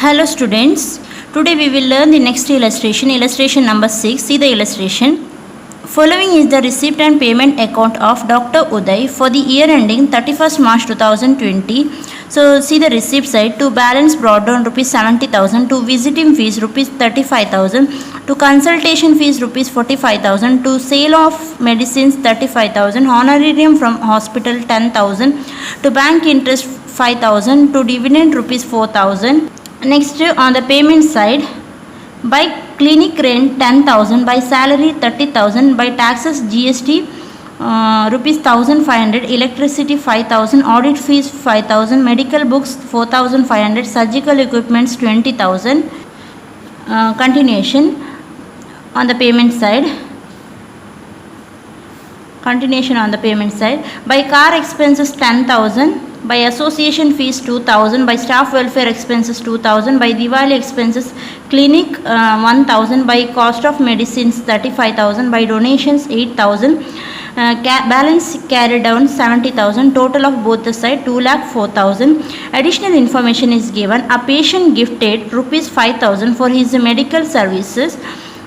Hello students, today we will learn the next illustration number 6. See the illustration. Following is the receipt and payment account of Dr. Uday for the year ending 31st March 2020. So see the receipt side. To balance brought down rupees 70,000, to visiting fees rupees 35,000, to consultation fees rupees 45,000, to sale of medicines 35,000, honorarium from hospital 10,000, to bank interest 5,000, to dividend rupees 4,000. Next on the payment side, by clinic rent 10,000, by salary 30,000, by taxes GST rupees 1,500, electricity 5,000, audit fees 5,000, medical books 4,500, surgical equipments 20,000. Continuation on the payment side. By car expenses 10,000, by association fees 2,000, by staff welfare expenses 2,000, by Diwali expenses clinic 1,000, by cost of medicines 35,000, by donations 8,000, balance carried down 70,000, total of both the side 2,04,000. Additional information is given. A patient gifted rupees 5,000 for his medical services,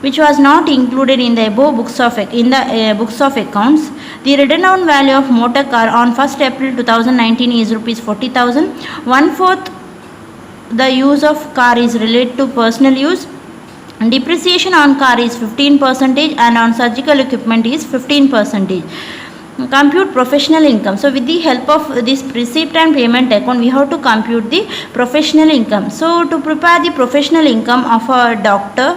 which was not included in the above books of accounts. The written down value of motor car on 1st April 2019 is rupees 40,000. 1/4 the use of car is related to personal use. Depreciation on car is 15% and on surgical equipment is 15%. Compute professional income. So with the help of this receipt and payment account, we have to compute the professional income. So to prepare the professional income of a doctor,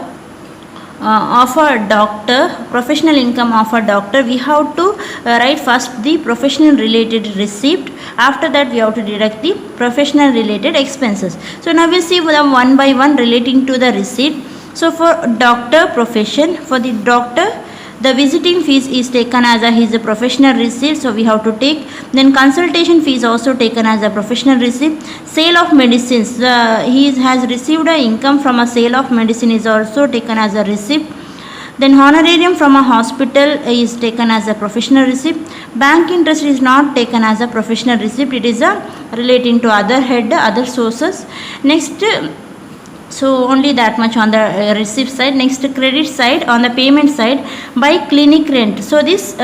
professional income of a doctor, we have to write first the professional related receipt. After that we have to deduct the professional related expenses. So now we see them one by one relating to the receipt. So for doctor profession, for the doctor, the visiting fees is taken as his professional receipt, so we have to take. Then consultation fees also taken as a professional receipt. Sale of medicines, he has received a income from a sale of medicine is also taken as a receipt. Then honorarium from a hospital is taken as a professional receipt. Bank interest is not taken as a professional receipt, it is relating to other sources. Next, so only that much on the receipt side. Next, credit side. On the payment side, by clinic rent. So this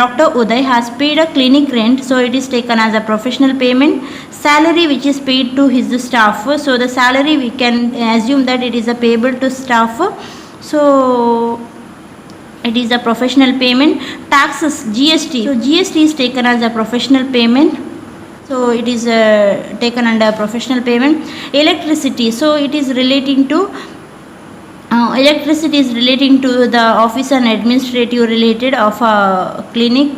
Dr. Uday has paid a clinic rent, so it is taken as a professional payment. Salary which is paid to his staff, so the salary we can assume that it is a payable to staff, so it is a professional payment. Taxes GST, so GST is taken as a professional payment, so it is taken under professional payment. Electricity, so it is relating to the office and administrative related of a clinic,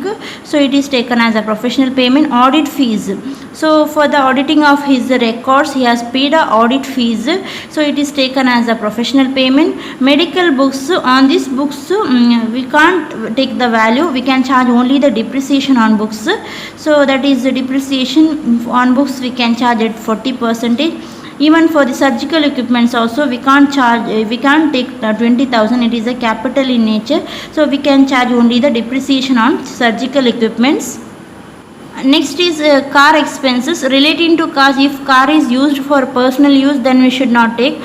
so it is taken as a professional payment. Audit fees, so for the auditing of his records he has paid a audit fees, so it is taken as a professional payment. Medical books, on these books we can't take the value, we can charge only the depreciation on books, so that is the depreciation on books we can charge at 40%. Even for the surgical equipments also we can't take 20,000, it is a capital in nature, so we can charge only the depreciation on surgical equipments. Next is car expenses. Relating to cars, if car is used for personal use, then we should not take.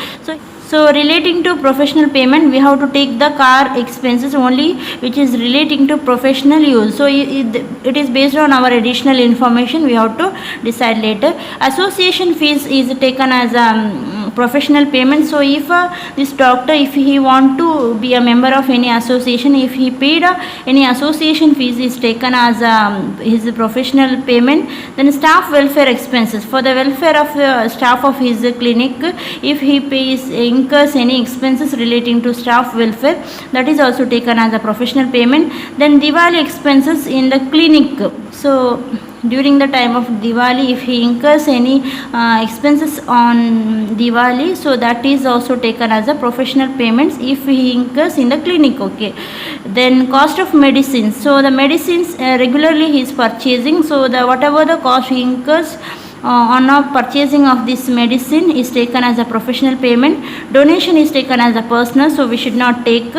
So relating to professional payment, we have to take the car expenses only which is relating to professional use. So it is based on our additional information, we have to decide later. Association fees is taken as a professional payment. So if this doctor, if he want to be a member of any association, if he paid any association fees is taken as his professional payment. Then staff welfare expenses, for the welfare of the staff of his clinic, if he incurs any expenses relating to staff welfare, that is also taken as a professional payment. Then Diwali expenses in the clinic, so during the time of Diwali if he incurs any expenses on Diwali, so that is also taken as a professional payments if he incurs in the clinic. Okay, then cost of medicines, so the medicines regularly he is purchasing, so the whatever the cost he incurs on purchasing of this medicine is taken as a professional payment. Donation is taken as a personal, so we should not take.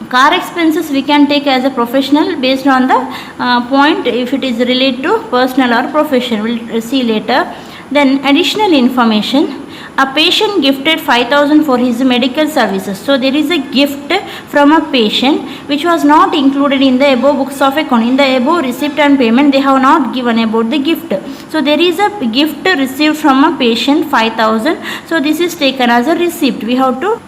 Car expenses we can take as a professional based on the point if it is related to personal or professional, we'll see later. Then additional information, A patient gifted 5,000 for his medical services. So there is a gift from a patient which was not included in the above books of account. In the above receipt and payment, they have not given about the gift. So there is a gift received from a patient 5,000. So this is taken as a receipt. We have to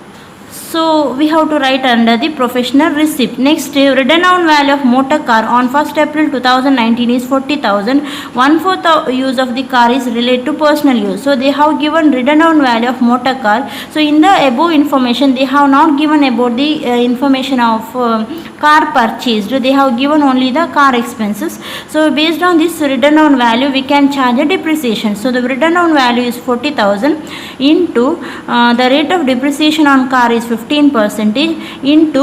write under the professional receipt. Next, written down value of motor car on 1st April 2019 is 40,000. 1/4 use of the car is related to personal use. So they have given written down value of motor car. So in the above information, they have not given about the information of car purchased. They have given only the car expenses. So based on this written down value, we can charge a depreciation. So the written down value is 40,000 into the rate of depreciation on car is 15% into,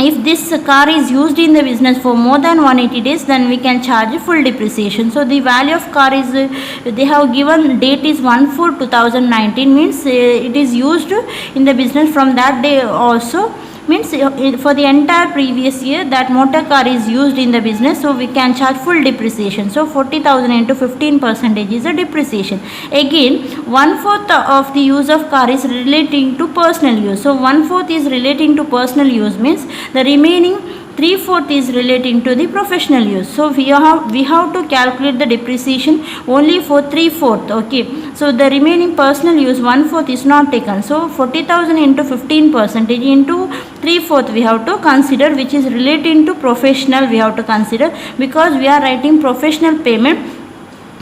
if this car is used in the business for more than 180 days, then we can charge full depreciation. So the value of car is, they have given date is 1/4/2019, means it is used in the business from that day also, means for the entire previous year that motor car is used in the business, so we can charge full depreciation. So 40,000 into 15% is a depreciation. Again, 1/4 of the use of car is relating to personal use. So 1/4 is relating to personal use, means the remaining 3/4 is relating to the professional use. So we have to calculate the depreciation only for 3/4. Okay, so the remaining personal use 1/4 is not taken. So 40,000 into 15% into 3/4 we have to consider, which is relating to professional. We have to consider because we are writing professional payment.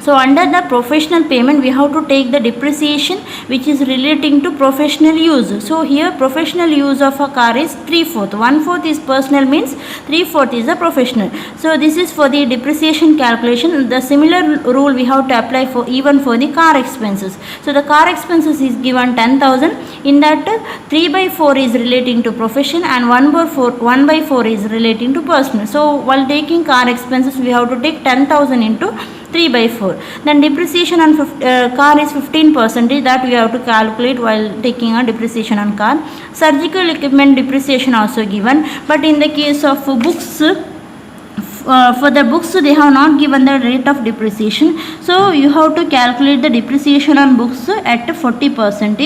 So under the professional payment, we have to take the depreciation which is relating to professional use. So here professional use of a car is 3/4. 1/4 is personal, means 3/4 is a professional. So this is for the depreciation calculation. The similar rule we have to apply for even for the car expenses. So the car expenses is given 10,000. In that 3/4 is relating to profession and 1/4 is relating to personal. So while taking car expenses, we have to take 10,000 into 3/4. Then depreciation on car is 15%, that we have to calculate while taking a depreciation on car. Surgical equipment depreciation also given, but in the case of books, for the books they have not given the rate of depreciation. So you have to calculate the depreciation on books at 40%.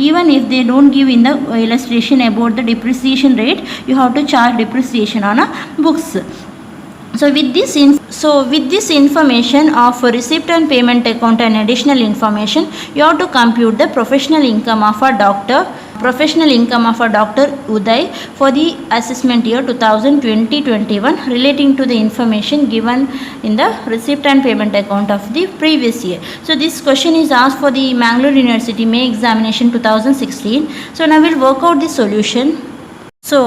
Even if they don't give in the illustration about the depreciation rate, you have to charge depreciation on books. So with this information of receipt and payment account and additional information, you have to compute the professional income of a doctor Uday for the assessment year 2020-21 relating to the information given in the receipt and payment account of the previous year. So this question is asked for the Mangalore University May examination 2016. So now we'll work out the solution. So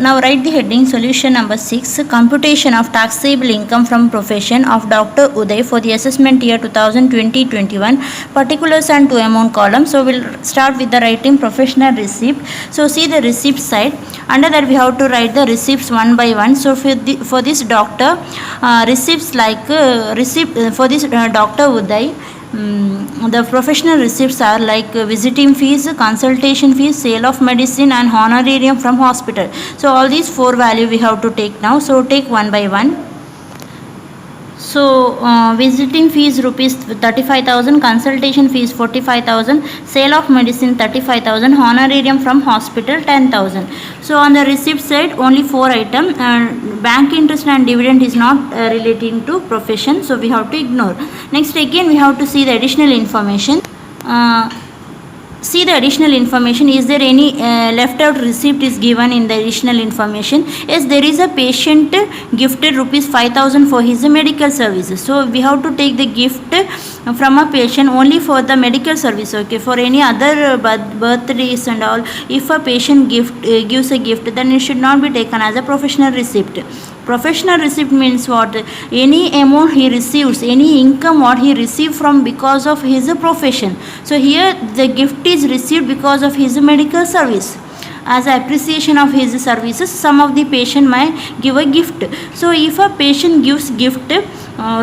now write the heading solution number 6, computation of taxable income from profession of Dr. Uday for the assessment year 2020-21, particulars and to amount column. So we'll start with the writing professional receipt. So see the receipt side. Under that we have to write the receipts one by one. So for this doctor, receipts like for this Dr. Uday, the professional receipts are like visiting fees, consultation fees, sale of medicine and honorarium from hospital. So all these 4 value we have to take now. So take one by one. So visiting fees rupees 35,000, consultation fees 45,000, sale of medicine 35,000, honorarium from hospital 10,000. So on the receipt side only 4 items. Bank interest and dividend is not relating to profession, so we have to ignore. Next again we have to see the additional information. See the additional information. Is there any left out receipt is given in the additional information? Yes, there is a patient gifted rupees 5,000 for his medical services. So we have to take the gift from a patient only for the medical service. Okay, for any other birthdays and all, if a patient gives a gift, then it should not be taken as a professional receipt. Professional receipt means what? Any amount he receives, any income what he received from because of his profession. So here the gift is received because of his medical service. As appreciation of his services, some of the patient might give a gift. So if a patient gives gift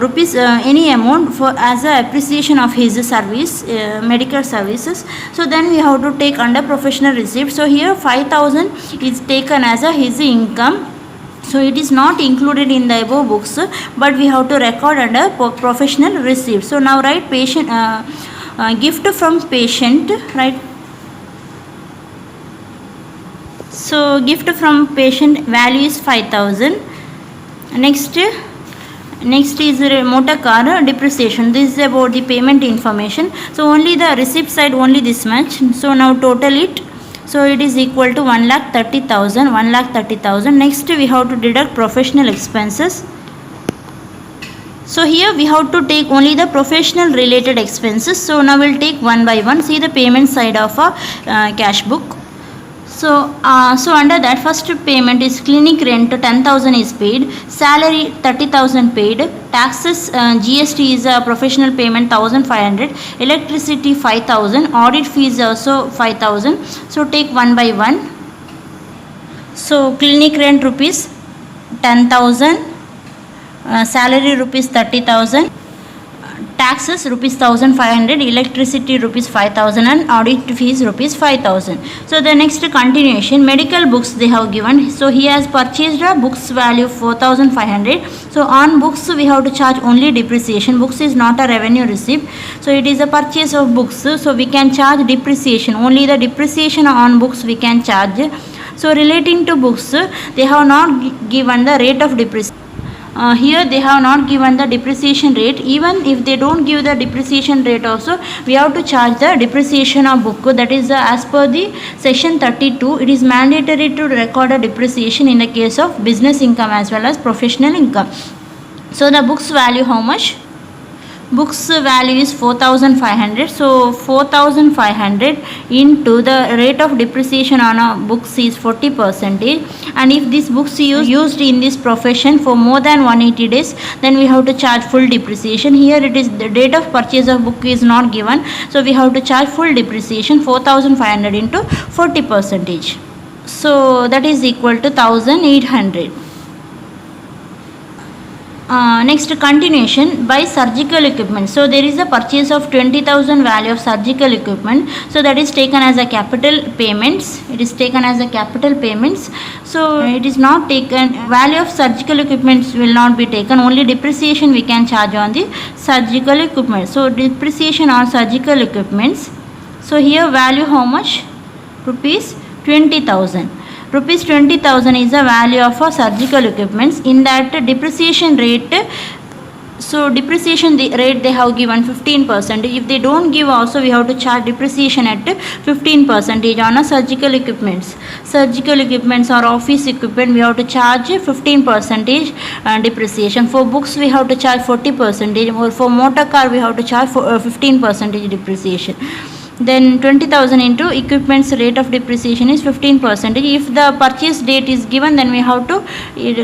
rupees any amount for as a appreciation of his service, medical services, so then we have to take under professional receipt. So here 5,000 is taken as his income. So it is not included in the above books, but we have to record under professional receipt. So now write patient gift from patient, right? So gift from patient value is 5,000. Next is motor car depreciation. This is about the payment information. So only the receipt side, only this much. So now total it. So it is equal to 1,30,000. 1,30,000. Next we have to deduct professional expenses. So here we have to take only the professional related expenses. So now we'll take one by one. See the payment side of a cash book. So under that, first payment is clinic rent 10,000 is paid, salary 30,000 paid, taxes GST is a professional payment 1,500, electricity 5,000, audit fees also 5,000. So take one by one. So clinic rent rupees 10,000, salary rupees 30,000. Taxes rupees 1,500, electricity rupees 5,000 and audit fees rupees 5,000. So the next continuation, medical books they have given. So he has purchased a books value 4,500. So on books we have to charge only depreciation. Books is not a revenue receipt. So it is a purchase of books. So we can charge depreciation. Only the depreciation on books we can charge. So relating to books, they have not given the rate of depreciation. Here they have not given the depreciation rate. Even if they don't give the depreciation rate also, we have to charge the depreciation of book. That is as per the section 32, it is mandatory to record a depreciation in the case of business income as well as professional income. So the books value how much? Books value is 4,500. So 4,500 into the rate of depreciation on a books is 40%. And if this books used in this profession for more than 180 days, then we have to charge full depreciation. Here it is the date of purchase of book is not given. So we have to charge full depreciation 4,500 into 40%. So that is equal to 1,800. Next continuation, by surgical equipment. So there is a purchase of 20,000 value of surgical equipment. So that is taken as a capital payments. It is taken as a capital payments. So it is not taken, value of surgical equipments will not be taken. Only depreciation we can charge on the surgical equipment. So depreciation on surgical equipments. So here value how much? Rupees 20,000. Rupees 20,000 is the value of a surgical equipments. In that depreciation rate, so depreciation rate they have given 15%. If they don't give also, we have to charge depreciation at 15% on a surgical equipments. Surgical equipments or office equipment we have to charge 15% depreciation. For books we have to charge 40%, or for motor car we have to charge 15% depreciation. Then 20,000 into equipment's rate of depreciation is 15%. If the purchase date is given, then we have to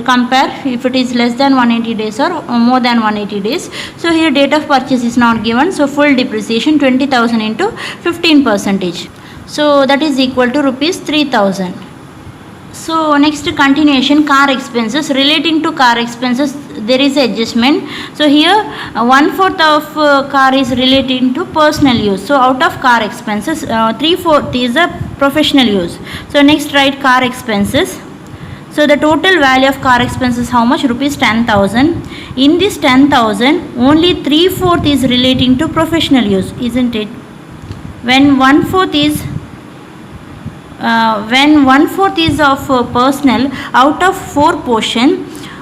compare if it is less than 180 days or more than 180 days. So here date of purchase is not given. So full depreciation 20,000 into 15%. So that is equal to rupees 3,000. So next continuation, car expenses. Relating to car expenses, there is adjustment. So here 1/4 of car is relating to personal use. So out of car expenses, 3/4 is a professional use. So next write car expenses. So the total value of car expenses how much? Rupees 10,000. In this 10,000, only 3/4 is relating to professional use, isn't it? When 1/4 is of personal, out of 4 portion,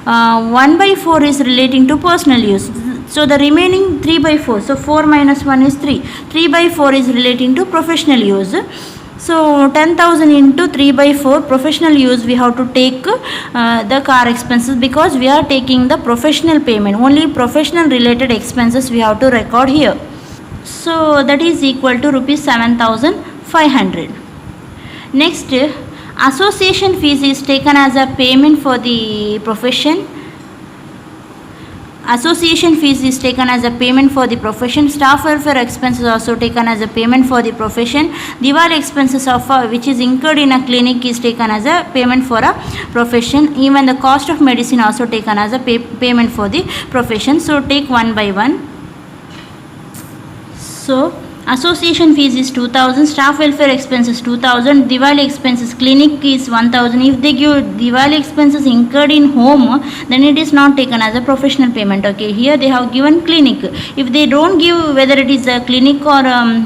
1/4 is relating to personal use. So the remaining 3/4, so 4 minus 1 is 3. 3/4 is relating to professional use. So 10,000 into 3/4 professional use, we have to take the car expenses, because we are taking the professional payment. Only professional related expenses we have to record here. So that is equal to rupees 7,500. Next, association fees is taken as a payment for the profession. Association fees is taken as a payment for the profession. Staff welfare expenses also taken as a payment for the profession. Diwali expenses of which is incurred in a clinic is taken as a payment for a profession. Even the cost of medicine also taken as a payment for the profession. So take one by one. So association fees is 2000, staff welfare expenses 2000, Diwali expenses clinic is 1000. If they give Diwali expenses incurred in home, then it is not taken as a professional payment. Okay, here they have given clinic. If they don't give whether it is a clinic or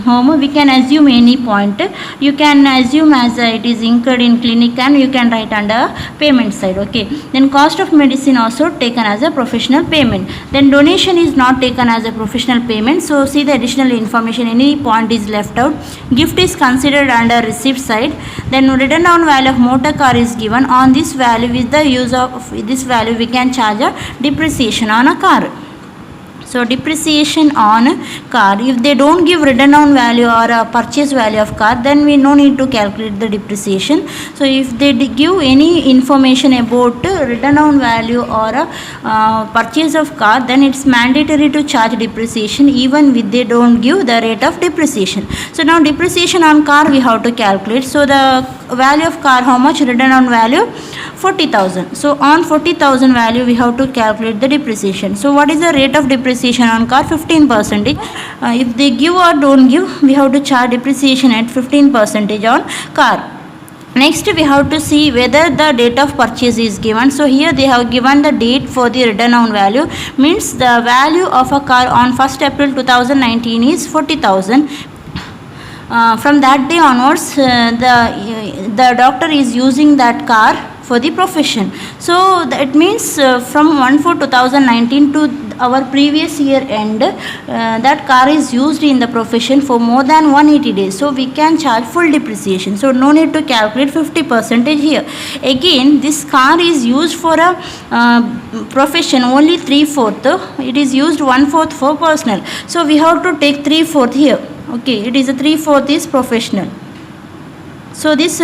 home, we can assume any point. You can assume as it is incurred in clinic and you can write under payment side. Okay, then cost of medicine also taken as a professional payment. Then donation is not taken as a professional payment. So see the additional information, any point is left out. Gift is considered under receipt side. Then written down value of motor car is given. On this value, with the use of this value, we can charge a depreciation on a car. So depreciation on car, if they don't give written down value or a purchase value of car, then we no need to calculate the depreciation. So if they give any information about written down value or a purchase of car, then it's mandatory to charge depreciation even if they don't give the rate of depreciation. So now depreciation on car we have to calculate. So the value of car, how much? Written down value 40,000. So on 40,000 value we have to calculate the depreciation. So what is the rate of depreciation on car? 15%. If they give or don't give, we have to charge depreciation at 15% on car. Next we have to see whether the date of purchase is given. So here they have given the date for the written down value, means the value of a car on 1st April 2019 is 40,000. From that day onwards, the doctor is using that car for the profession. So that means from 1/4/2019 to our previous year end, that car is used in the profession for more than 180 days. So we can charge full depreciation. So no need to calculate 50% here. Again, this car is used for a profession only 3/4. It is used 1/4 for personal. So we have to take 3/4 here. Okay, it is a 3/4 is professional. So this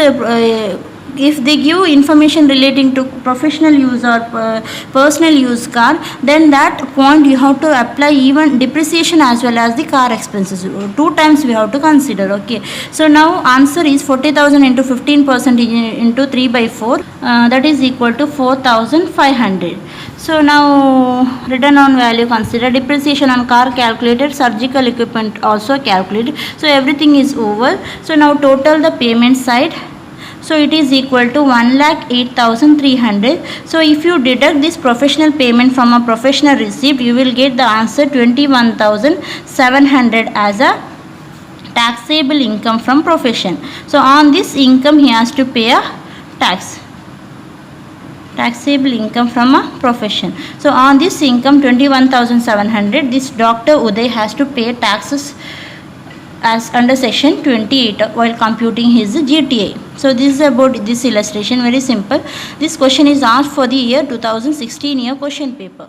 if they give information relating to professional use or personal use car, then that point you have to apply even depreciation as well as the car expenses. 2 times we have to consider. Okay, so now answer is 40,000 into 15% into 3/4, that is equal to 4,500. So now written down value consider, depreciation on car calculated, surgical equipment also calculated. So everything is over. So now total the payment side. So it is equal to 1,08,300. So if you deduct this professional payment from a professional receipt, you will get the answer 21,700 as a taxable income from profession. So on this income he has to pay a taxable income from a profession. So on this income 21,700, this Dr. Uday has to pay taxes as under section 28 while computing his GTA. So this is about this illustration, very simple. This question is asked for the year 2016 year question paper.